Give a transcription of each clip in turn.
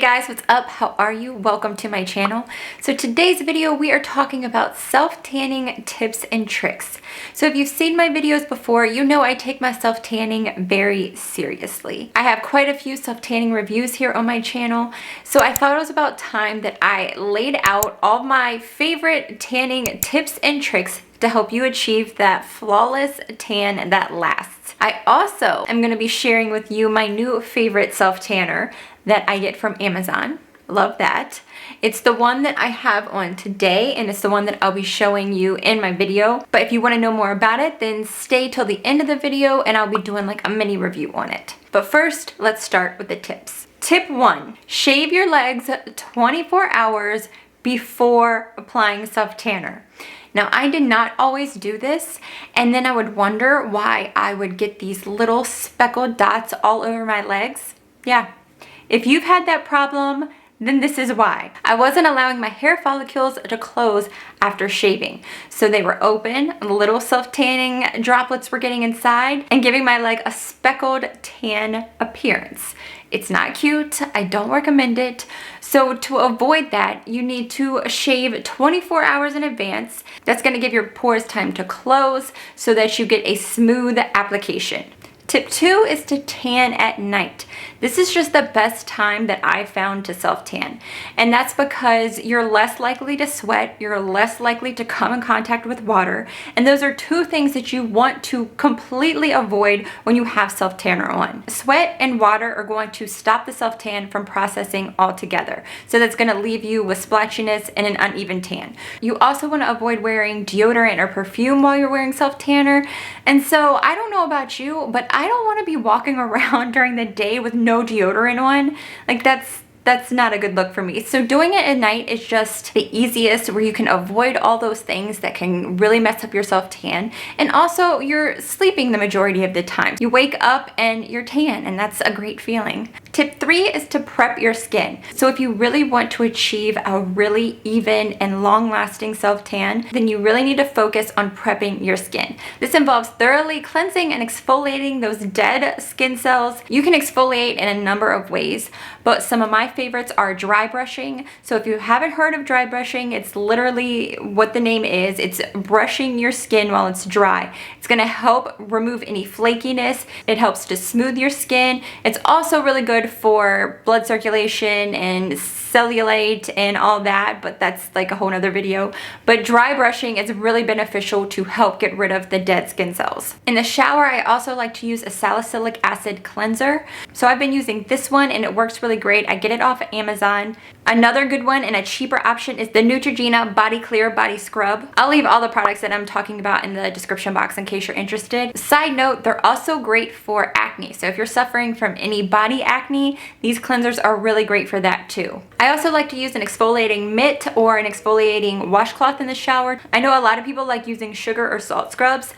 guys, what's up? How are you? Welcome to my channel. So today's video we are talking about self-tanning tips and tricks. So if you've seen my videos before, you know I take my self-tanning very seriously. I have quite a few self-tanning reviews here on my channel, so I thought it was about time that I laid out all my favorite tanning tips and tricks to help you achieve that flawless tan that lasts. I also am going to be sharing with you my new favorite self-tanner that I get from Amazon. Love that. It's the one that I have on today, and it's the one that I'll be showing you in my video. But if you want to know more about it, then stay till the end of the video and I'll be doing like a mini review on it. But first, let's start with the tips. Tip 1, shave your legs 24 hours before applying self-tanner. Now, I did not always do this, and then I would wonder why I would get these little speckled dots all over my legs. Yeah, if you've had that problem, then this is why. I wasn't allowing my hair follicles to close after shaving. So they were open, little self-tanning droplets were getting inside and giving my leg a speckled tan appearance. It's not cute, I don't recommend it. So to avoid that, you need to shave 24 hours in advance. That's gonna give your pores time to close so that you get a smooth application. Tip 2 is to tan at night. This is just the best time that I found to self-tan. And that's because you're less likely to sweat, you're less likely to come in contact with water, and those are two things that you want to completely avoid when you have self-tanner on. Sweat and water are going to stop the self-tan from processing altogether. So that's gonna leave you with splotchiness and an uneven tan. You also wanna avoid wearing deodorant or perfume while you're wearing self-tanner. And so I don't know about you, but I don't want to be walking around during the day with no deodorant on. Like that's not a good look for me. So doing it at night is just the easiest, where you can avoid all those things that can really mess up your self-tan. And also you're sleeping the majority of the time. You wake up and you're tan, and that's a great feeling. Tip 3 is to prep your skin. So if you really want to achieve a really even and long-lasting self-tan, then you really need to focus on prepping your skin. This involves thoroughly cleansing and exfoliating those dead skin cells. You can exfoliate in a number of ways, but some of my favorites are dry brushing. So if you haven't heard of dry brushing, it's literally what the name is. It's brushing your skin while it's dry. It's gonna help remove any flakiness. It helps to smooth your skin. It's also really good for blood circulation and cellulite and all that, but that's like a whole nother video. But dry brushing is really beneficial to help get rid of the dead skin cells. In the shower, I also like to use a salicylic acid cleanser. So I've been using this one and it works really great. I get it off of Amazon. Another good one and a cheaper option is the Neutrogena Body Clear Body Scrub. I'll leave all the products that I'm talking about in the description box in case you're interested. Side note, they're also great for acne. So if you're suffering from any body acne, these cleansers are really great for that too. I also like to use an exfoliating mitt or an exfoliating washcloth in the shower. I know a lot of people like using sugar or salt scrubs,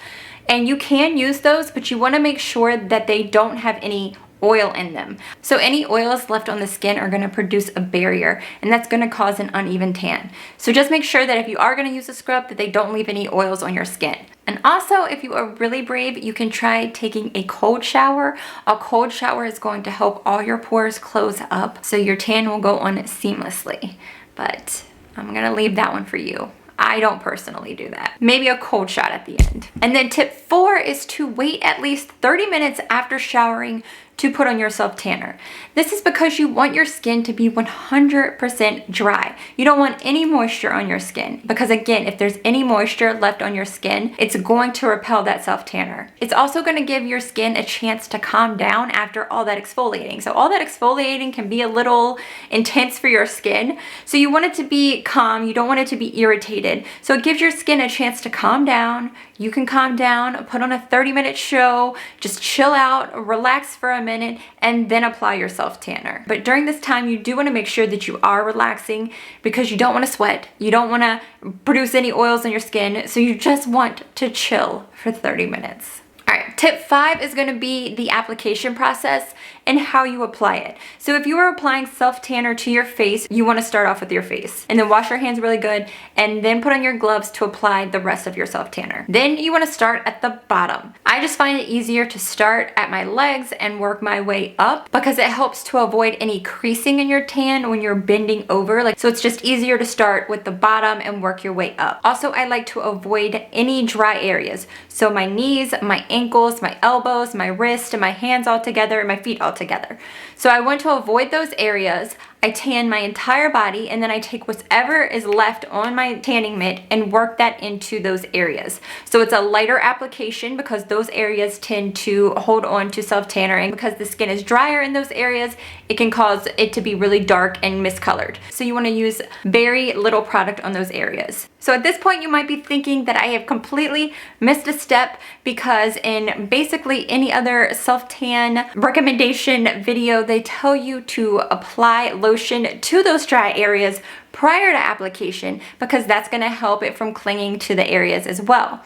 and you can use those, but you want to make sure that they don't have any oil in them. So any oils left on the skin are going to produce a barrier, and that's going to cause an uneven tan. So just make sure that if you are going to use a scrub, that they don't leave any oils on your skin. And also, if you are really brave, you can try taking a cold shower. A cold shower is going to help all your pores close up, so your tan will go on seamlessly. But I'm going to leave that one for you. I don't personally do that. Maybe a cold shot at the end. And then tip 4 is to wait at least 30 minutes after showering to put on your self-tanner. This is because you want your skin to be 100% dry. You don't want any moisture on your skin, because again, if there's any moisture left on your skin, it's going to repel that self-tanner. It's also going to give your skin a chance to calm down after all that exfoliating. So all that exfoliating can be a little intense for your skin. So you want it to be calm, you don't want it to be irritated. So it gives your skin a chance to calm down. You can calm down, put on a 30-minute show, just chill out, relax for a minute, and then apply your self-tanner. But during this time, you do want to make sure that you are relaxing, because you don't want to sweat, you don't want to produce any oils on your skin, so you just want to chill for 30 minutes. All right, tip 5 is going to be the application process and how you apply it. So if you are applying self-tanner to your face, you want to start off with your face and then wash your hands really good and then put on your gloves to apply the rest of your self-tanner. Then you want to start at the bottom. I just find it easier to start at my legs and work my way up because it helps to avoid any creasing in your tan when you're bending over. So it's just easier to start with the bottom and work your way up. Also, I like to avoid any dry areas. So my knees, my ankles, my elbows, my wrist, and my hands all together, and my feet all together. So I want to avoid those areas. I tan my entire body and then I take whatever is left on my tanning mitt and work that into those areas. So it's a lighter application because those areas tend to hold on to self-tanner, and because the skin is drier in those areas, it can cause it to be really dark and miscolored. So you want to use very little product on those areas. So at this point you might be thinking that I have completely missed a step, because in basically any other self-tan recommendation video, they tell you to apply lotion to those dry areas prior to application because that's going to help it from clinging to the areas as well.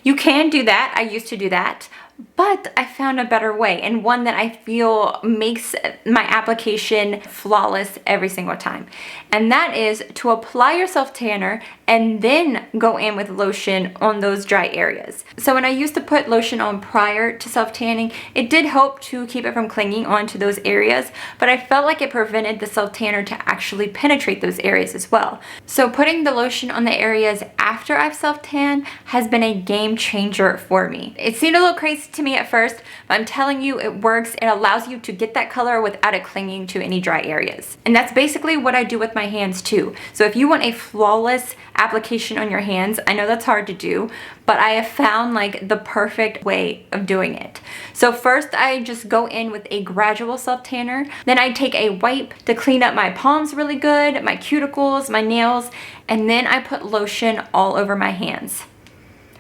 You can do that. I used to do that. But I found a better way, and one that I feel makes my application flawless every single time. And that is to apply your self-tanner and then go in with lotion on those dry areas. So when I used to put lotion on prior to self-tanning, it did help to keep it from clinging onto those areas, but I felt like it prevented the self-tanner to actually penetrate those areas as well. So putting the lotion on the areas after I've self-tanned has been a game changer for me. It seemed a little crazy to me at first, but I'm telling you, it works. It allows you to get that color without it clinging to any dry areas. And that's basically what I do with my hands too. So if you want a flawless application on your hands, I know that's hard to do, but I have found like the perfect way of doing it. So first I just go in with a gradual self-tanner. Then I take a wipe to clean up my palms really good, my cuticles, my nails, and then I put lotion all over my hands.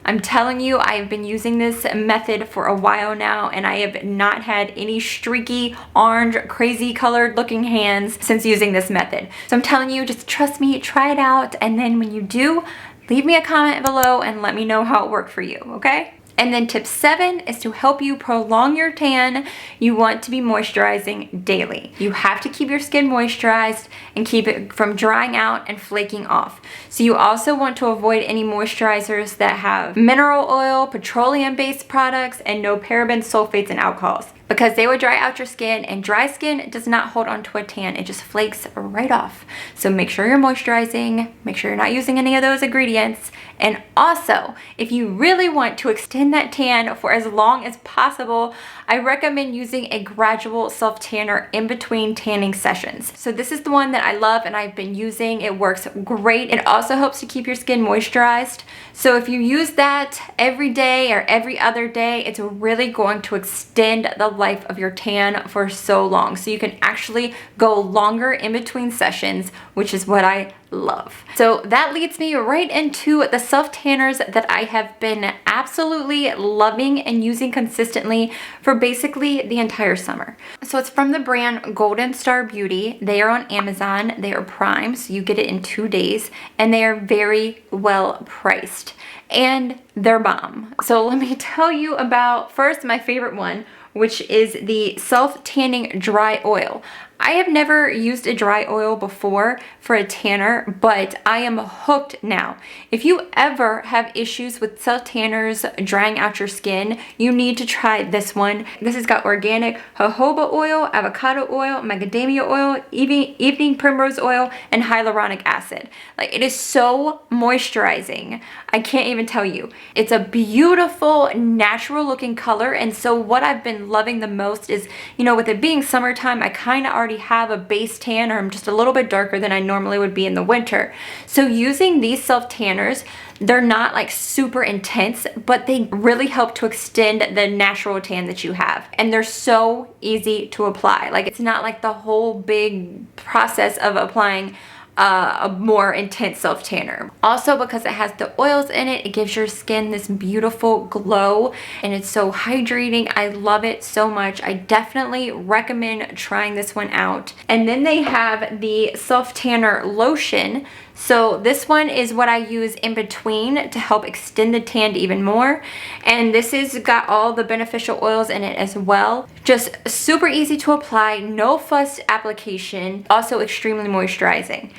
I'm telling you, I've been using this method for a while now, and I have not had any streaky, orange, crazy colored looking hands since using this method. So I'm telling you, just trust me, try it out, and then when you do, leave me a comment below and let me know how it worked for you, okay? And then tip 7 is to help you prolong your tan. You want to be moisturizing daily. You have to keep your skin moisturized and keep it from drying out and flaking off. So you also want to avoid any moisturizers that have mineral oil, petroleum-based products, and no parabens, sulfates, and alcohols, because they will dry out your skin, and dry skin does not hold on to a tan. It just flakes right off. So make sure you're moisturizing, make sure you're not using any of those ingredients. And also, if you really want to extend that tan for as long as possible, I recommend using a gradual self-tanner in between tanning sessions. So this is the one that I love and I've been using. It works great. It also helps to keep your skin moisturized. So if you use that every day or every other day, it's really going to extend the life of your tan for so long. So you can actually go longer in between sessions, which is what I love. So that leads me right into the self-tanners that I have been absolutely loving and using consistently for basically the entire summer. So it's from the brand Golden Star Beauty. They are on Amazon. They are Prime, so you get it in 2 days, and they are very well priced and they're bomb. So let me tell you about first my favorite one, which is the self-tanning dry oil. I have never used a dry oil before for a tanner, but I am hooked now. If you ever have issues with self-tanners drying out your skin, you need to try this one. This has got organic jojoba oil, avocado oil, macadamia oil, evening primrose oil, and hyaluronic acid. Like, it is so moisturizing. I can't even tell you. It's a beautiful, natural looking color, and so what I've been loving the most is, you know, with it being summertime, I kind of already have a base tan, or I'm just a little bit darker than I normally would be in the winter. So using these self-tanners, they're not like super intense, but they really help to extend the natural tan that you have. And they're so easy to apply. Like, it's not like the whole big process of applying a more intense self-tanner. Also, because it has the oils in it, it gives your skin this beautiful glow, and it's so hydrating. I love it so much. I definitely recommend trying this one out. And then they have the self-tanner lotion. So this one is what I use in between to help extend the tan even more. And this has got all the beneficial oils in it as well. Just super easy to apply, no fuss application, also extremely moisturizing.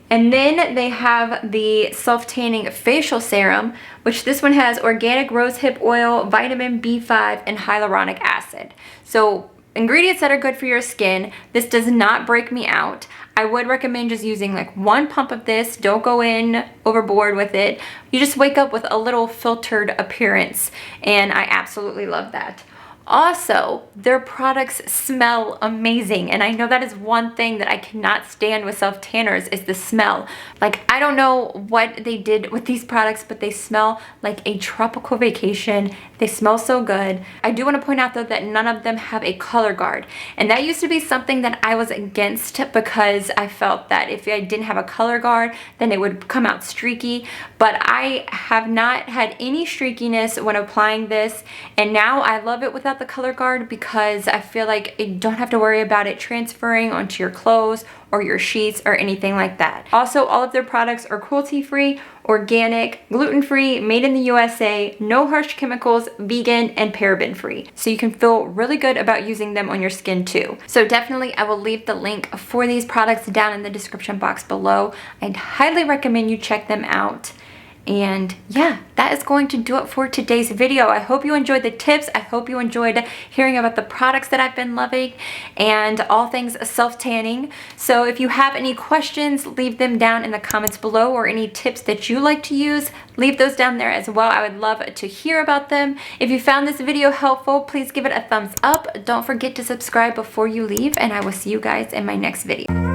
And then they have the self-tanning facial serum, which this one has organic rosehip oil, vitamin B5, and hyaluronic acid. So ingredients that are good for your skin. This does not break me out. I would recommend just using like 1 pump of this. Don't go in overboard with it. You just wake up with a little filtered appearance, and I absolutely love that. Also, their products smell amazing, and I know that is one thing that I cannot stand with self-tanners is the smell. Like, I don't know what they did with these products, but they smell like a tropical vacation. They smell so good. I do want to point out though that none of them have a color guard, and that used to be something that I was against because I felt that if I didn't have a color guard, then it would come out streaky, but I have not had any streakiness when applying this, and now I love it without the color guard because I feel like you don't have to worry about it transferring onto your clothes or your sheets or anything like that. Also, all of their products are cruelty-free, organic, gluten-free, made in the USA, no harsh chemicals, vegan, and paraben-free. So you can feel really good about using them on your skin too. So definitely I will leave the link for these products down in the description box below. I'd highly recommend you check them out. And yeah, that is going to do it for today's video. I hope you enjoyed the tips. I hope you enjoyed hearing about the products that I've been loving and all things self-tanning. So if you have any questions, leave them down in the comments below, or any tips that you like to use, leave those down there as well. I would love to hear about them. If you found this video helpful, please give it a thumbs up. Don't forget to subscribe before you leave, and I will see you guys in my next video.